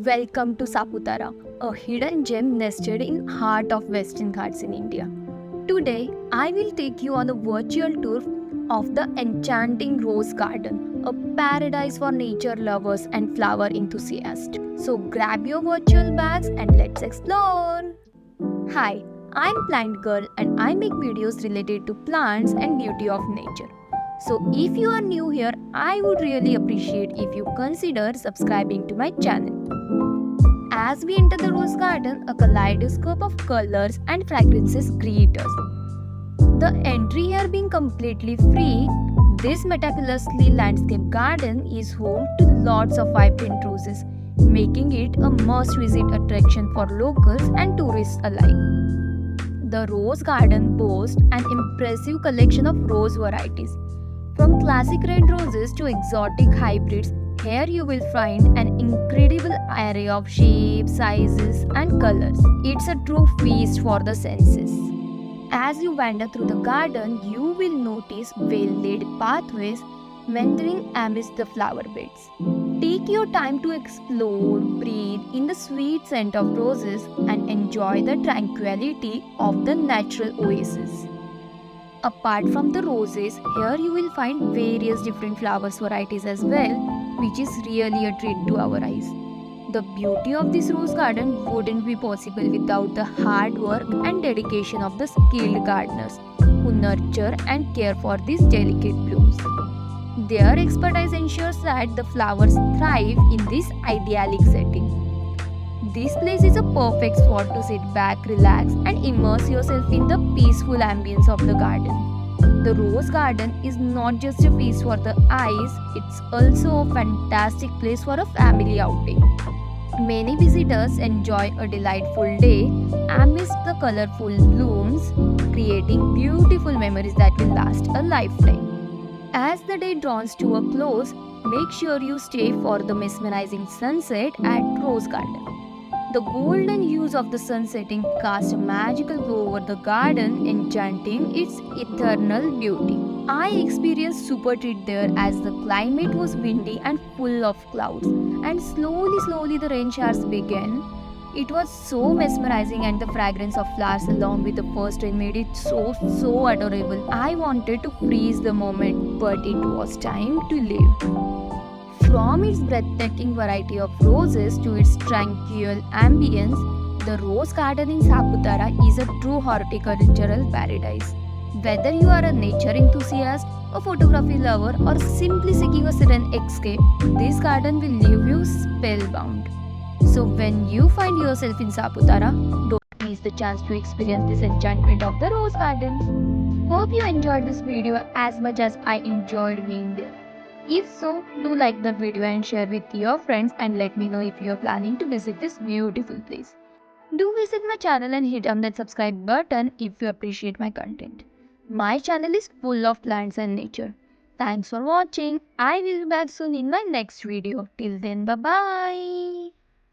Welcome to Saputara, a hidden gem nested in heart of Western Ghats in India. Today, I will take you on a virtual tour of the enchanting Rose Garden, a paradise for nature lovers and flower enthusiasts. So grab your virtual bags and let's explore. Hi, I'm Plant Girl and I make videos related to plants and beauty of nature. So if you are new here, I would really appreciate if you consider subscribing to my channel. As we enter the rose garden, a kaleidoscope of colors and fragrances greet us. The entry here being completely free, this meticulously landscaped garden is home to lots of vibrant roses, making it a must-visit attraction for locals and tourists alike. The rose garden boasts an impressive collection of rose varieties. From classic red roses to exotic hybrids, here you will find an incredible array of shapes, sizes, and colors. It's a true feast for the senses. As you wander through the garden, you will notice well-laid pathways wandering amidst the flower beds. Take your time to explore, breathe in the sweet scent of roses, and enjoy the tranquility of the natural oasis. Apart from the roses, here you will find various different flowers varieties as well, which is really a treat to our eyes. The beauty of this rose garden wouldn't be possible without the hard work and dedication of the skilled gardeners who nurture and care for these delicate blooms. Their expertise ensures that the flowers thrive in this idyllic setting. This place is a perfect spot to sit back, relax, and immerse yourself in the peaceful ambience of the garden. The Rose Garden is not just a feast for the eyes, it's also a fantastic place for a family outing. Many visitors enjoy a delightful day amidst the colorful blooms, creating beautiful memories that will last a lifetime. As the day draws to a close, make sure you stay for the mesmerizing sunset at Rose Garden. The golden hues of the sun setting cast a magical glow over the garden, enchanting its eternal beauty. I experienced super treat there as the climate was windy and full of clouds, and slowly the rain showers began. It was so mesmerizing, and the fragrance of flowers along with the first rain made it so adorable. I wanted to freeze the moment, but it was time to leave. From its breathtaking variety of roses to its tranquil ambience, the Rose Garden in Saputara is a true horticultural paradise. Whether you are a nature enthusiast, a photography lover, or simply seeking a serene escape, this garden will leave you spellbound. So when you find yourself in Saputara, don't miss the chance to experience this enchantment of the Rose Garden. Hope you enjoyed this video as much as I enjoyed being there. If so, do like the video and share with your friends and let me know if you are planning to visit this beautiful place. Do visit my channel and hit on that subscribe button if you appreciate my content. My channel is full of plants and nature. Thanks for watching. I will be back soon in my next video. Till then, bye bye.